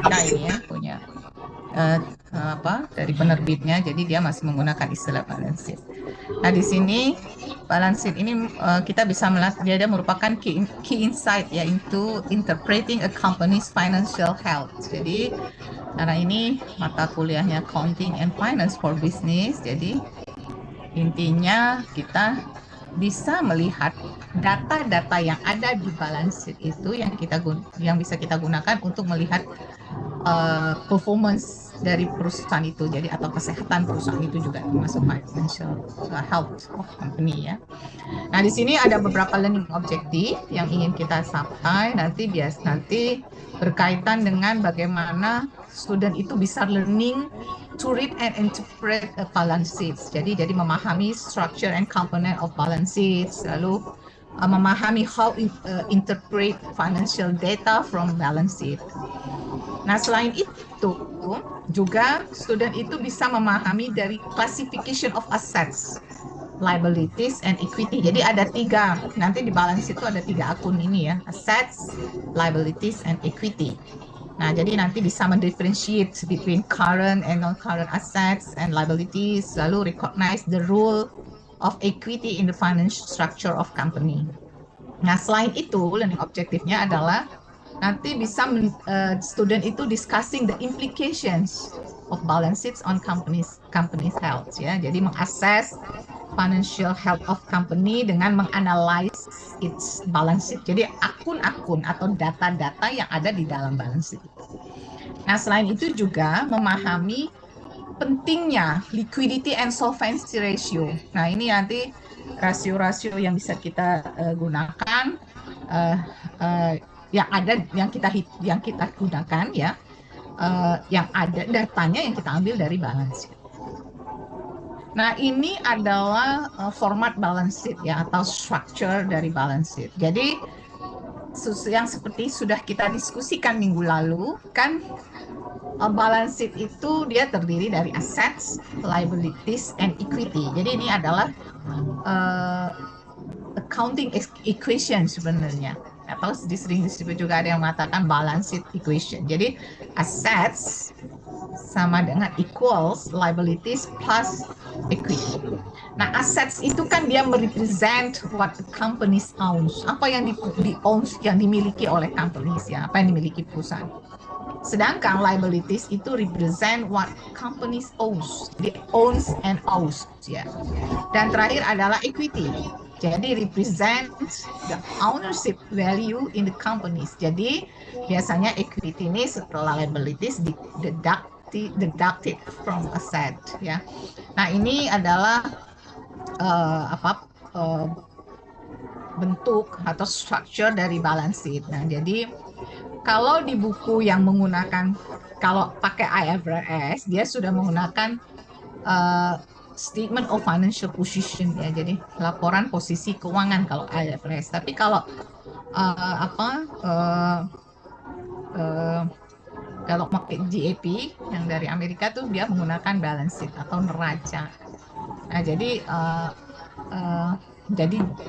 Amerika ini ya punya dari penerbitnya, jadi dia masih menggunakan istilah balance sheet. Nah, di sini balance sheet ini kita bisa melihat dia merupakan key insight ya into interpreting a company's financial health. Jadi karena ini mata kuliahnya Accounting and Finance for Business, jadi intinya kita bisa melihat data-data yang ada di balance sheet itu yang bisa kita gunakan untuk melihat performance dari perusahaan itu, jadi atau kesehatan perusahaan itu juga termasuk financial health of company ya. Nah, di sini ada beberapa learning objective yang ingin kita capai nanti berkaitan dengan bagaimana student itu bisa learning to read and interpret a balance sheet. Jadi memahami structure and component of balance sheets, lalu memahami how interpret financial data from balance sheet. Nah, selain itu juga student itu bisa memahami dari classification of assets, liabilities, and equity. Jadi ada tiga, nanti di balance itu ada tiga akun ini ya, assets, liabilities, and equity. Nah, jadi nanti bisa mendifferentiate between current and non-current assets and liabilities, lalu recognize the role of equity in the financial structure of company. Nah, selain itu, learning objektifnya adalah nanti bisa student itu discussing the implications of balance sheets on companies health ya. Jadi mengakses financial health of company dengan menganalyze its balance sheet. Jadi akun-akun atau data-data yang ada di dalam balance sheet. Nah, selain itu juga memahami pentingnya liquidity and solvency ratio. Nah, ini nanti rasio-rasio yang bisa kita gunakan uh, uh, yang kita gunakan ya, yang ada datanya yang kita ambil dari balance sheet. Nah, ini adalah format balance sheet ya atau structure dari balance sheet. Jadi yang seperti sudah kita diskusikan minggu lalu kan, balance sheet itu dia terdiri dari assets, liabilities, and equity. Jadi ini adalah uh, accounting equation sebenarnya. Atau sering disebut juga ada yang mengatakan balance sheet equation. Jadi assets sama dengan equals liabilities plus equity. Nah, assets itu kan dia merepresent what the companies owns. Apa yang owns, yang dimiliki oleh companies ya, apa yang dimiliki perusahaan. Sedangkan liabilities itu represent what companies owns, the owns and owns ya. Dan terakhir adalah equity. Jadi represent the ownership value in the companies. Jadi biasanya equity ini setelah liabilities deducted from asset ya. Nah, ini adalah bentuk atau structure dari balance sheet. Nah, jadi kalau di buku yang menggunakan, kalau pakai IFRS, dia sudah menggunakan statement of financial position ya, jadi laporan posisi keuangan kalau IFRS. Tapi kalau kalau pakai GAAP yang dari Amerika tuh dia menggunakan balance sheet atau neraca. Nah, jadi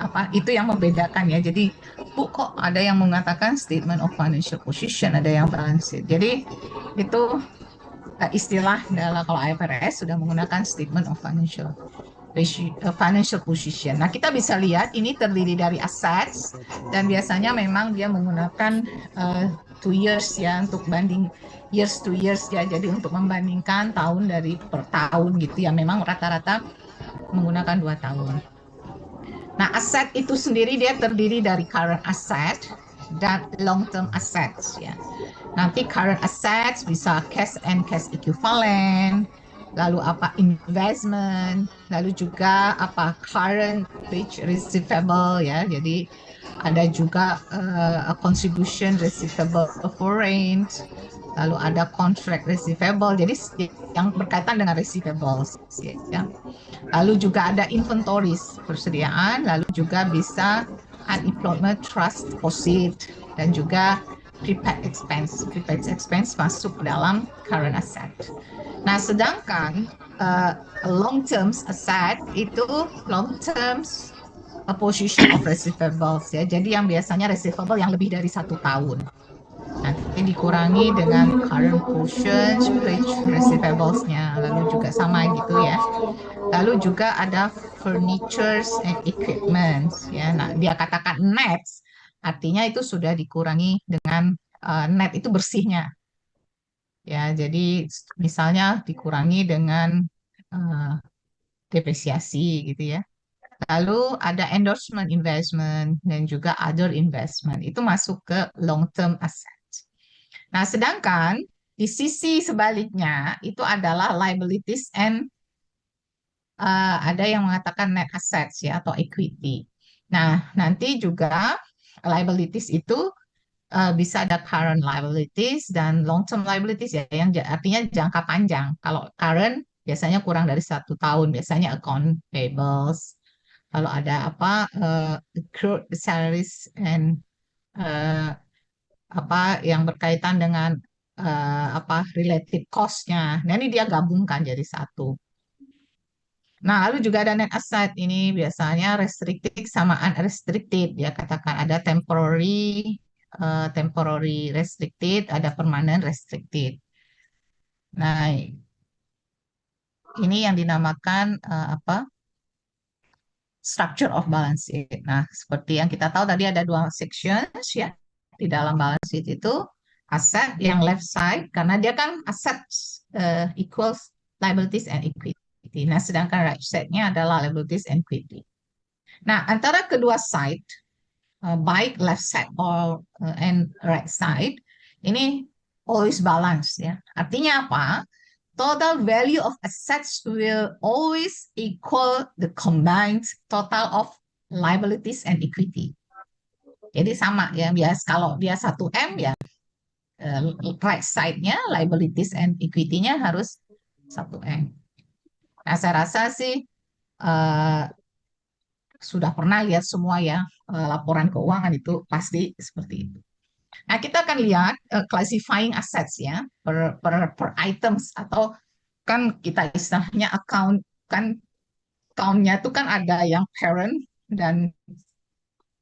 apa itu yang membedakan ya. Jadi Bu, kok ada yang mengatakan statement of financial position, ada yang balance sheet. Jadi itu istilah dalam kalau IFRS sudah menggunakan statement of financial position. Nah, kita bisa lihat ini terdiri dari assets dan biasanya memang dia menggunakan 2 years ya untuk banding years to years ya. Jadi untuk membandingkan tahun dari per tahun gitu ya. Memang rata-rata menggunakan 2 tahun. Nah, aset itu sendiri dia terdiri dari current asset dan long term assets ya. Nanti current assets bisa cash and cash equivalent, lalu apa investment, lalu juga apa current which receivable ya. Jadi ada juga contribution receivable for rent, lalu ada contract receivable. Jadi yang berkaitan dengan receivables ya. Lalu juga ada inventories persediaan, lalu juga bisa unemployment trust deposit dan juga prepaid expense. Prepaid expense masuk dalam current asset. Nah, sedangkan long term asset itu long term position of receivables ya. Jadi yang biasanya receivable yang lebih dari 1 tahun. Nanti dikurangi dengan current portion, trade receivables-nya, lalu juga sama gitu ya. Lalu juga ada furnitures and equipment ya. Nah, dia katakan net, artinya itu sudah dikurangi dengan net itu bersihnya ya. Jadi misalnya dikurangi dengan eh, depresiasi gitu ya. Lalu ada endorsement investment dan juga other investment. Itu masuk ke long term asset. Nah, sedangkan di sisi sebaliknya itu adalah liabilities and ada yang mengatakan net assets ya atau equity. Nah, nanti juga liabilities itu bisa ada current liabilities dan long term liabilities ya yang artinya jangka panjang. Kalau current biasanya kurang dari 1 tahun, biasanya account payables. Kalau ada apa accrued salaries and eh, apa yang berkaitan dengan apa related cost-nya. Nah, ini dia gabungkan jadi satu. Nah, lalu juga ada net asset ini biasanya restricted sama unrestricted ya katakan ada temporary restricted, ada permanent restricted. Nah, ini yang dinamakan apa? Structure of balance sheet. Nah, seperti yang kita tahu tadi ada dua sections ya di dalam balance sheet itu aset yang left side karena dia kan assets equals liabilities and equity. Nah, sedangkan right side-nya adalah liabilities and equity. Nah, antara kedua side, baik left side or and right side, ini always balance ya. Artinya apa? Total value of assets will always equal the combined total of liabilities and equity. Jadi sama ya, bias kalau dia 1M ya right side-nya liabilities and equity-nya harus 1M. Nah, saya rasa sih uh, sudah pernah lihat semua ya laporan keuangan itu pasti seperti itu. Nah, kita akan lihat classifying assets ya per items atau kan kita istilahnya account kan account-nya tuh kan ada yang parent dan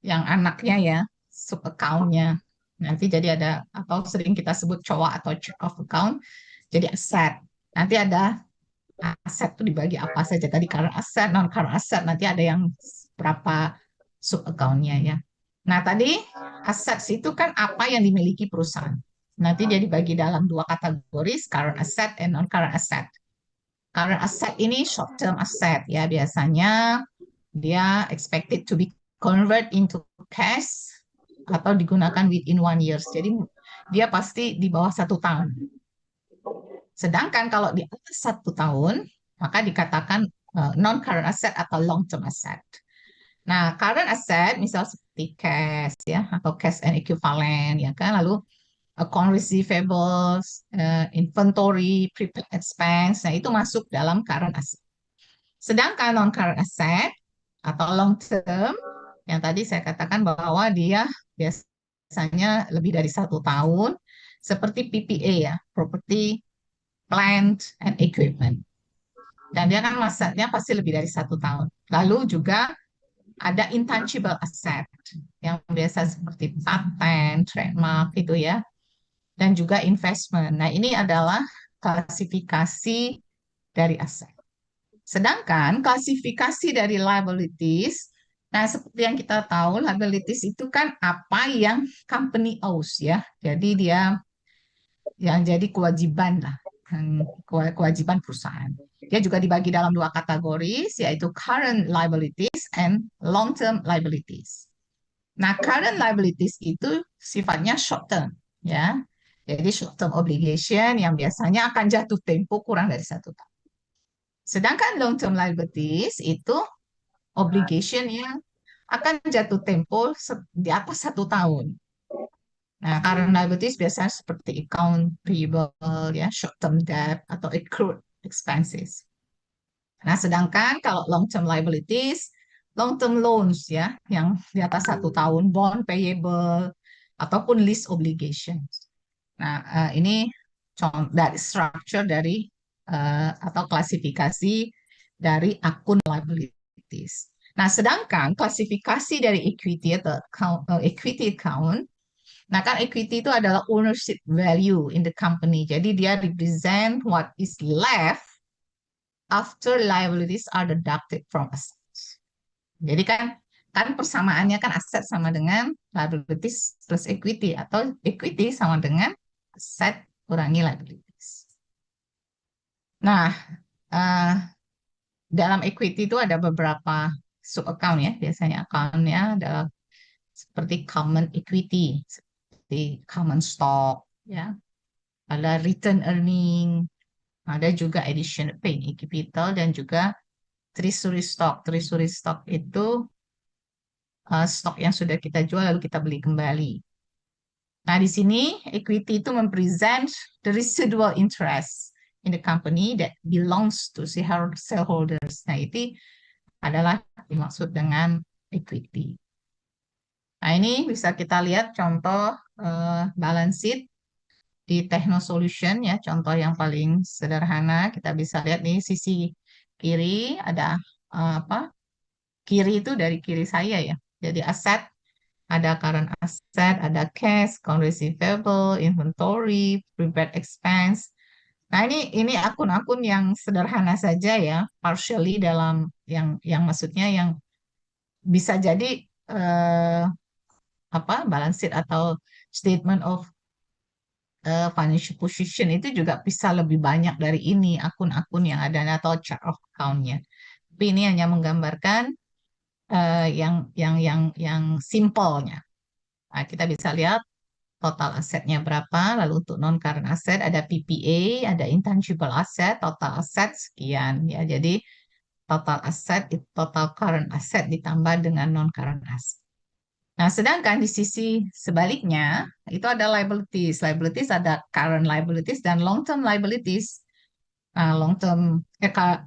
yang anaknya ya sub account-nya. Nanti jadi ada atau sering kita sebut COA atau check of account jadi aset. Nanti ada aset itu dibagi apa saja tadi current asset, non current asset, nanti ada yang berapa sub account-nya ya. Nah, tadi aset itu kan apa yang dimiliki perusahaan. Nanti dia dibagi dalam dua kategori, current asset and non current asset. Current asset ini short term asset ya, biasanya dia expected to be convert into cash atau digunakan within 1 year. Jadi dia pasti di bawah 1 tahun. Sedangkan kalau di atas 1 tahun, maka dikatakan non-current asset atau long-term asset. Nah, current asset misal seperti cash ya atau cash and equivalent ya kan, lalu account receivables, inventory, prepaid expense, nah itu masuk dalam current asset. Sedangkan non-current asset atau long term yang tadi saya katakan bahwa dia biasanya lebih dari 1 tahun, seperti PPA ya, property plant and equipment. Dan dia kan masanya pasti lebih dari 1 tahun. Lalu juga ada intangible asset yang biasa seperti patent, trademark itu ya, dan juga investment. Nah, ini adalah klasifikasi dari aset. Sedangkan klasifikasi dari liabilities, nah seperti yang kita tahu, liabilities itu kan apa yang company owes ya. Jadi dia yang jadi kewajiban lah, kewajiban perusahaan. Dia juga dibagi dalam dua kategori, yaitu current liabilities and long-term liabilities. Nah, current liabilities itu sifatnya short term, ya. Jadi short term obligation yang biasanya akan jatuh tempo kurang dari 1 tahun. Sedangkan long term liabilities itu obligation yang akan jatuh tempo di atas 1 tahun. Nah, current liabilities biasanya seperti account payable, ya, short term debt atau accrued expenses. Nah, sedangkan kalau long term liabilities, long term loans ya, yang di atas 1 tahun, bond payable ataupun lease obligations. Nah, ini dari structure dari atau klasifikasi dari akun liabilities. Nah, sedangkan klasifikasi dari equity atau equity account Nah, kan equity itu adalah ownership value in the company. Jadi dia represent what is left after liabilities are deducted from assets. Jadi kan persamaannya kan aset sama dengan liabilities plus equity atau equity sama dengan aset kurangi liabilities. Nah, eh, dalam equity itu ada beberapa sub account ya. Biasanya accountnya adalah seperti common equity, seperti common stock, ya. Ada return earning, ada juga additional paid capital dan juga treasury stock. Treasury stock itu stok yang sudah kita jual lalu kita beli kembali. Nah, di sini equity itu mempresent the residual interest in the company that belongs to shareholders. Nah, itu adalah dimaksud dengan equity. Nah, ini bisa kita lihat contoh balance sheet di Techno Solution ya, contoh yang paling sederhana. Kita bisa lihat nih sisi kiri ada apa? Kiri itu dari kiri saya ya. Jadi aset, ada current asset, ada cash, account receivable, inventory, prepaid expense. Nah, ini akun-akun yang sederhana saja ya, partially dalam yang maksudnya yang bisa jadi eh, apa balance sheet atau statement of financial position itu juga bisa lebih banyak dari ini akun-akun yang ada atau chart of account-nya. Tapi ini hanya menggambarkan yang simpelnya. Nah, kita bisa lihat total asetnya berapa, lalu untuk non current asset ada PPA, ada intangible asset, total asset sekian ya. Jadi total asset itu total current asset ditambah dengan non current asset. Nah, sedangkan di sisi sebaliknya itu ada liabilities. Liabilities ada current liabilities dan long term liabilities. Nah,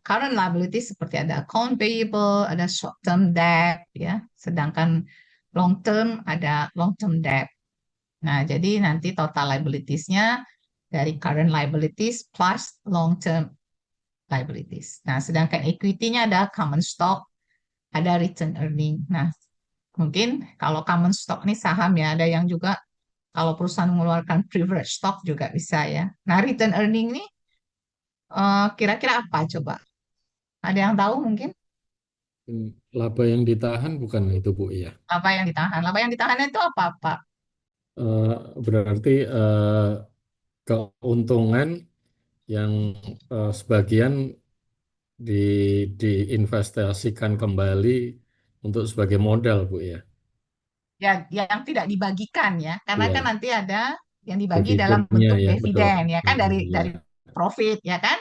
current liabilities seperti ada account payable, ada short term debt ya. Sedangkan long term ada long term debt. Nah, jadi nanti total liabilities-nya dari current liabilities plus long term liabilities. Nah, sedangkan equity-nya ada common stock, ada return earning. Nah, mungkin kalau common stock ini saham ya, ada yang juga kalau perusahaan mengeluarkan preferred stock juga bisa ya. Nah, return earning ini kira-kira apa coba? Ada yang tahu mungkin Laba yang ditahan bukan itu Bu ya. apa yang ditahan? Laba yang ditahan itu apa, Pak? Eh, Berarti keuntungan yang sebagian di diinvestasikan kembali untuk sebagai modal Bu ya. Ya, yang tidak dibagikan ya, karena kan Iya, nanti ada yang dibagi dalam dividennya bentuk ya betul. dividen ya kan Iya. dari profit ya kan,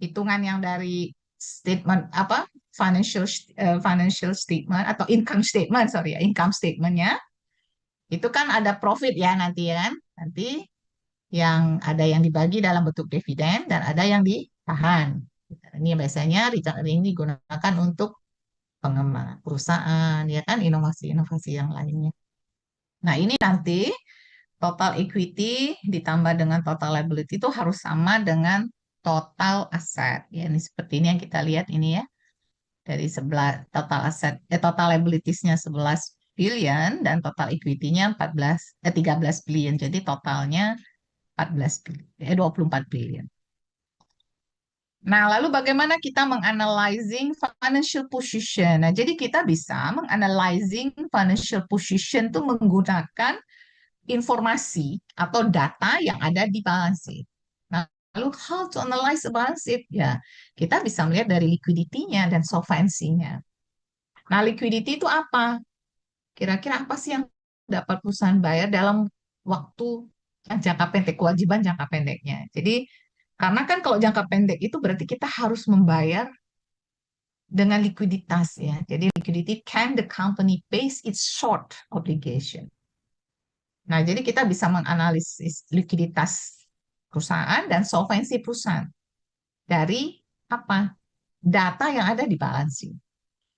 hitungan yang dari statement apa financial statement atau income statement sorry ya income statementnya itu kan ada profit ya nanti ya kan nanti yang ada yang dibagi dalam bentuk dividen dan ada yang ditahan. Ini biasanya return earning digunakan untuk pengembangan perusahaan ya kan inovasi-inovasi yang lainnya. Nah, ini nanti total equity ditambah dengan total liability itu harus sama dengan total aset. Ya, ini seperti ini yang kita lihat ini ya. Dari sebelah total aset total liabilities-nya 11 billion dan total equity-nya 13 billion. Jadi totalnya 14 billion, 24 billion. Nah, lalu bagaimana kita menganalysing financial position? Nah, jadi kita bisa menganalysing financial position itu menggunakan informasi atau data yang ada di balance sheet. Nah, lalu how to analyze a balance sheet? Ya, kita bisa melihat dari liquidity-nya dan solvency-nya. Nah, liquidity itu apa? Kira-kira apa sih yang dapat perusahaan bayar dalam waktu yang jangka pendek, kewajiban jangka pendeknya. Jadi, karena kan kalau jangka pendek itu berarti kita harus membayar dengan likuiditas ya. Jadi, liquidity can the company pays its short obligation. Nah, jadi kita bisa menganalisis likuiditas perusahaan dan solvensi perusahaan dari apa? Data yang ada di balance sheet.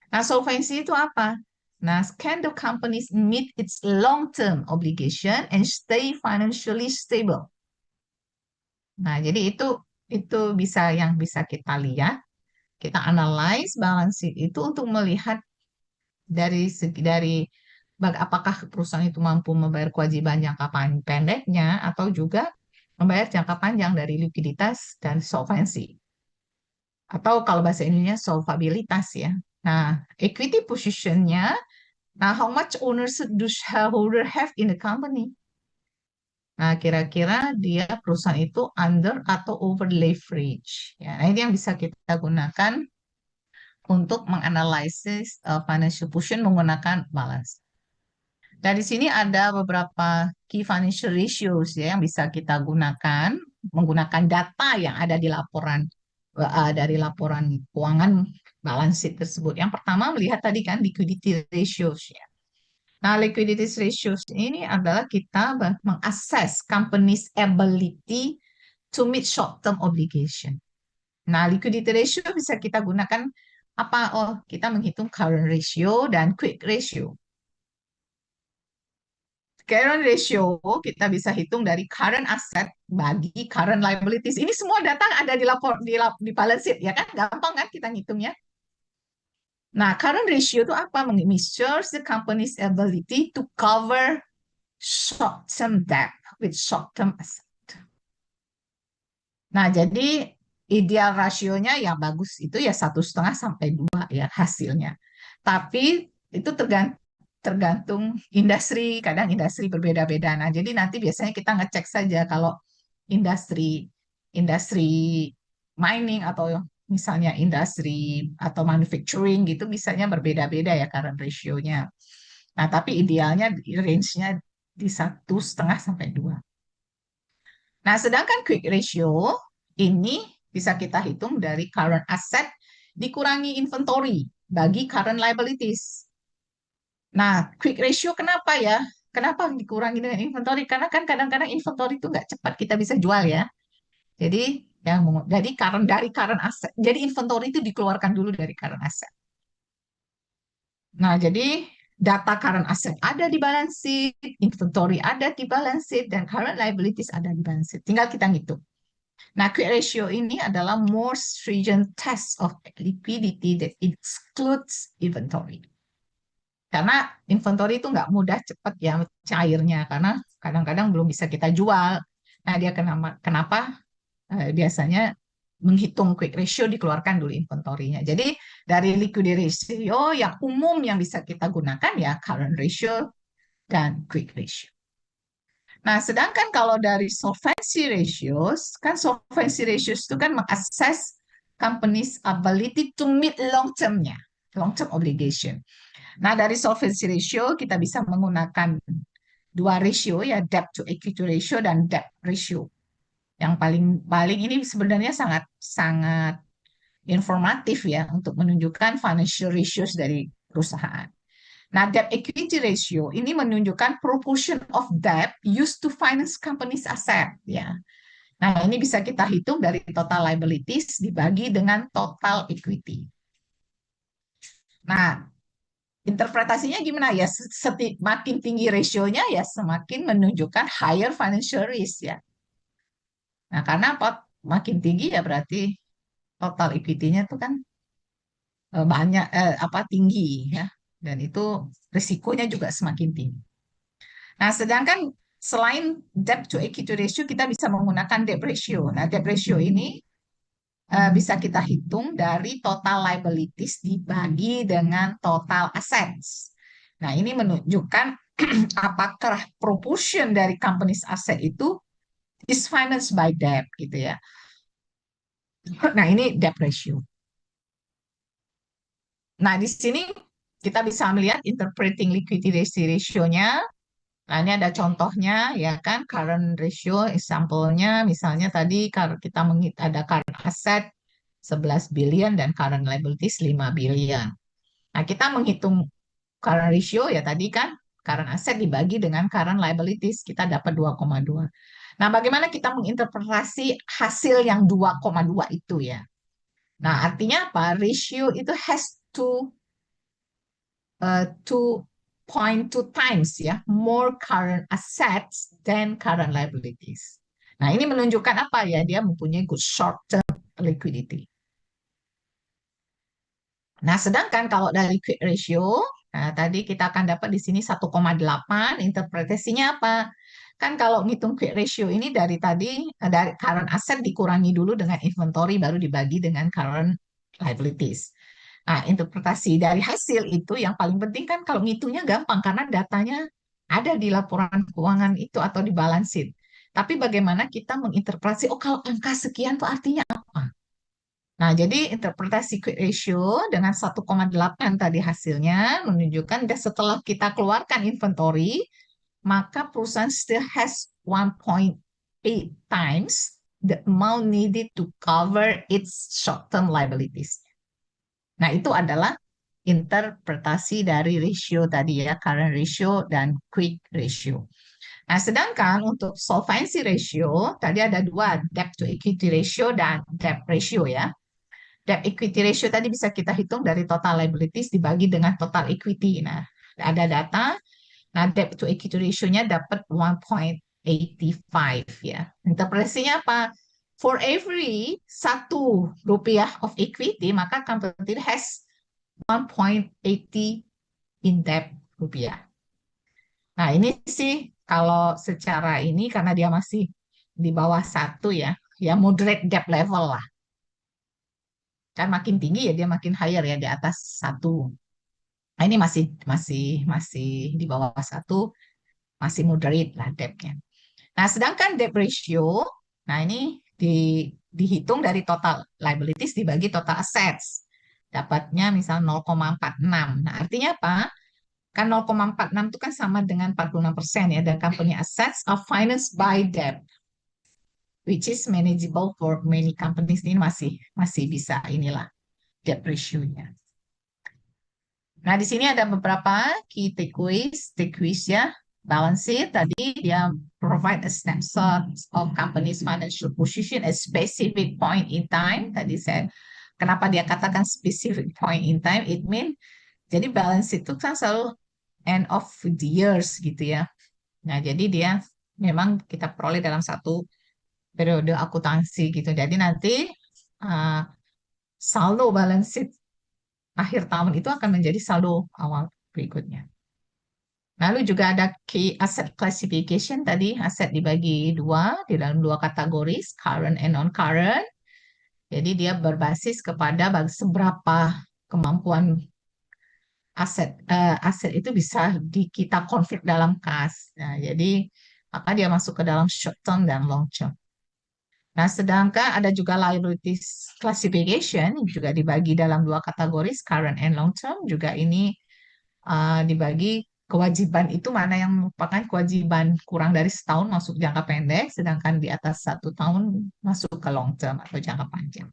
Nah, solvency itu apa? Nah, can the companies meet its long-term obligation and stay financially stable? Nah, jadi itu bisa yang bisa kita lihat, kita analyze balance sheet itu untuk melihat dari segi dari apakah perusahaan itu mampu membayar kewajiban jangka pendeknya atau juga membayar jangka panjang dari likuiditas dan solvency. Atau kalau bahasa Indonesia solvabilitas ya. Nah, equity position-nya, nah how much owners do shareholder have in the company? Nah, kira-kira dia perusahaan itu under atau over leverage. Ya, nah ini yang bisa kita gunakan untuk menganalisis financial position menggunakan balance. Dari sini ada beberapa key financial ratios ya yang bisa kita gunakan menggunakan data yang ada di laporan dari laporan keuangan balance sheet tersebut. Yang pertama melihat tadi kan liquidity ratios ya. Nah, liquidity ratios ini adalah kita mengakses company's ability to meet short-term obligation. Nah, liquidity ratio bisa kita gunakan apa? Oh, kita menghitung current ratio dan quick ratio. Current ratio kita bisa hitung dari current asset bagi current liabilities. Ini semua data ada di di balance sheet ya kan? Gampang kan kita ngitungnya. Nah, current ratio itu apa? Measures the company's ability to cover short-term debt with short-term asset. Nah, jadi ideal rasionya yang bagus itu ya 1,5 sampai 2 ya hasilnya. Tapi itu tergantung industri, kadang industri berbeda-beda. Nah, jadi nanti biasanya kita ngecek saja kalau industri industri mining atau misalnya industri atau manufacturing gitu misalnya berbeda-beda ya current ratio-nya. Nah, tapi idealnya range-nya di 1,5 sampai 2. Nah, sedangkan quick ratio ini bisa kita hitung dari current asset dikurangi inventory bagi current liabilities. Nah, quick ratio kenapa ya? Kenapa dikurangi dengan inventory? Karena kan kadang-kadang inventory itu nggak cepat kita bisa jual ya. Jadi jadi dari current asset. Jadi inventory itu dikeluarkan dulu dari current asset. Nah, jadi data current asset ada di balance sheet, inventory ada di balance sheet, dan current liabilities ada di balance sheet. Tinggal kita ngitung. Nah, quick ratio ini adalah more stringent test of liquidity that excludes inventory. Karena inventory itu nggak mudah cepat ya cairnya, karena kadang-kadang belum bisa kita jual. Nah, dia kenapa biasanya menghitung quick ratio dikeluarkan dulu inventorinya. Jadi dari liquidity ratio yang umum yang bisa kita gunakan ya current ratio dan quick ratio. Nah, sedangkan kalau dari solvency ratios, kan solvency ratios itu kan mengakses company's ability to meet long-term-nya, long-term obligation. Nah, dari solvency ratio kita bisa menggunakan 2 ratio ya, debt to equity ratio dan debt ratio. Yang paling ini sebenarnya sangat sangat informatif ya untuk menunjukkan financial ratios dari perusahaan. Nah, debt equity ratio ini menunjukkan proportion of debt used to finance company's asset ya. Nah, ini bisa kita hitung dari total liabilities dibagi dengan total equity. Nah, interpretasinya gimana ya? Makin tinggi rasionya ya semakin menunjukkan higher financial risk ya. Nah, karena apa? Makin tinggi ya berarti total equity-nya tuh kan banyak tinggi ya. Dan itu risikonya juga semakin tinggi. Nah, sedangkan selain debt to equity ratio kita bisa menggunakan debt ratio. Nah, debt ratio ini bisa kita hitung dari total liabilities dibagi dengan total assets. Nah, ini menunjukkan apakah proportion dari company's asset itu is financed by debt gitu ya. Nah, ini debt ratio. Nah, di sini kita bisa melihat interpreting liquidity ratio-nya. Nah, ini ada contohnya ya kan, current ratio example-nya misalnya tadi kita ada current asset 11 billion dan current liabilities 5 billion. Nah, kita menghitung current ratio ya tadi kan current asset dibagi dengan current liabilities kita dapat 2,2. Nah, bagaimana kita menginterpretasi hasil yang 2,2 itu ya? Nah, artinya apa? Ratio itu has to 2.2 times ya, more current assets than current liabilities. Nah, ini menunjukkan apa ya? Dia mempunyai good short term liquidity. Nah, sedangkan kalau dari quick ratio, nah, tadi kita akan dapat di sini 1,8. Interpretasinya apa? Kan kalau ngitung quick ratio ini dari tadi, dari current asset dikurangi dulu dengan inventory, baru dibagi dengan current liabilities. Nah, interpretasi dari hasil itu yang paling penting kan kalau ngitungnya gampang karena datanya ada di laporan keuangan itu atau di balance sheet. Tapi bagaimana kita menginterpretasi, oh kalau angka sekian tuh artinya apa? Nah, jadi interpretasi quick ratio dengan 1,8 tadi hasilnya menunjukkan that setelah kita keluarkan inventory, maka perusahaan still has 1,8 times the amount needed to cover its short-term liabilities. Nah, itu adalah interpretasi dari ratio tadi ya, current ratio dan quick ratio. Nah, sedangkan untuk solvency ratio, tadi ada dua, debt to equity ratio dan debt ratio ya. Debt equity ratio tadi bisa kita hitung dari total liabilities dibagi dengan total equity. Nah, ada data. Nah, debt to equity ratio-nya dapat 1,85 ya. Interpretasinya apa? For every 1 rupiah of equity, maka company has 1,80 in debt rupiah. Nah, ini sih kalau secara ini karena dia masih di bawah 1 ya, ya moderate debt level lah. Kan makin tinggi ya dia makin higher ya di atas 1. Nah, ini masih masih masih di bawah 1, masih moderate lah debtnya. Nah, sedangkan debt ratio, nah ini dihitung dari total liabilities dibagi total assets. Dapatnya misal 0,46. Nah, artinya apa? Kan 0,46 itu kan sama dengan 46% ya, dan company assets are financed by debt, which is manageable for many companies. Ini masih masih bisa inilah debt ratio-nya. Nah, di sini ada beberapa key takeaways ya. Balance sheet tadi dia provide a snapshot of company's financial position at specific point in time. Tadi saya kenapa dia katakan specific point in time? It mean jadi balance sheet itu kan selalu end of the years gitu ya. Nah, jadi dia memang kita peroleh dalam satu periode akuntansi gitu. Jadi nanti uh, saldo balance sheet akhir tahun itu akan menjadi saldo awal berikutnya. Lalu juga ada key asset classification tadi, aset dibagi dua di dalam dua kategori, current and non-current. Jadi dia berbasis kepada seberapa kemampuan aset itu bisa kita convert dalam cash. Nah, jadi maka dia masuk ke dalam short term dan long term. Nah, sedangkan ada juga liabilities classification juga dibagi dalam dua kategori, current and long term. Juga ini dibagi kewajiban itu mana yang merupakan kewajiban kurang dari setahun masuk jangka pendek, sedangkan di atas 1 tahun masuk ke long term atau jangka panjang.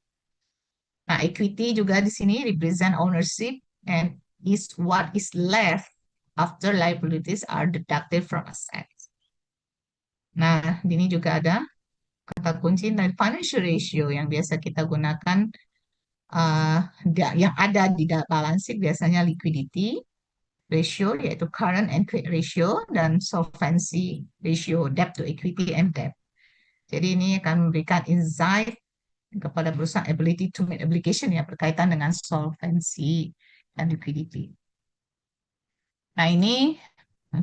Nah, equity juga di sini represent ownership and is what is left after liabilities are deducted from assets. Nah, ini juga ada kata kunci dari financial ratio yang biasa kita gunakan uh, yang ada di balance sheet biasanya liquidity ratio yaitu current and quick ratio dan solvency ratio debt to equity and debt. Jadi ini akan memberikan insight kepada perusahaan ability to meet obligation ya berkaitan dengan solvency dan liquidity. Nah, ini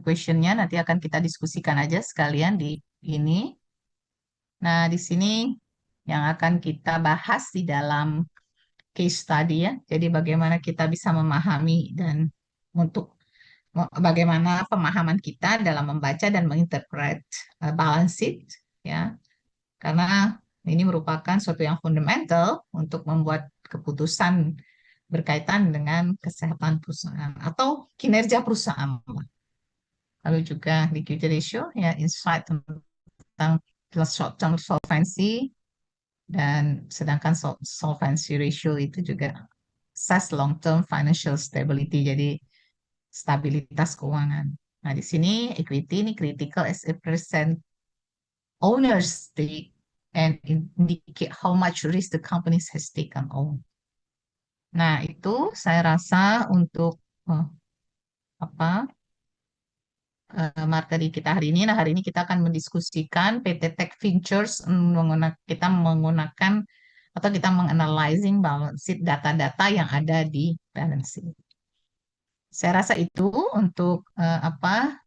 questionnya nanti akan kita diskusikan aja sekalian di ini. Nah, di sini yang akan kita bahas di dalam case study ya. Jadi bagaimana kita bisa memahami dan untuk bagaimana pemahaman kita dalam membaca dan menginterpret balance sheet ya. Karena ini merupakan suatu yang fundamental untuk membuat keputusan berkaitan dengan kesehatan perusahaan atau kinerja perusahaan. Lalu juga liquidity ratio, ya insight tentang short term solvency, dan sedangkan solvency ratio itu juga assess long term financial stability, jadi stabilitas keuangan. Nah, di sini equity ini critical as a percent owner's stake and indicate how much risk the company has taken on. Nah, itu saya rasa untuk apa materi kita hari ini. Nah, hari ini kita akan mendiskusikan PT Tech Ventures kita menggunakan atau kita menganalysing balance sheet data-data yang ada di balancing. Saya rasa itu untuk apa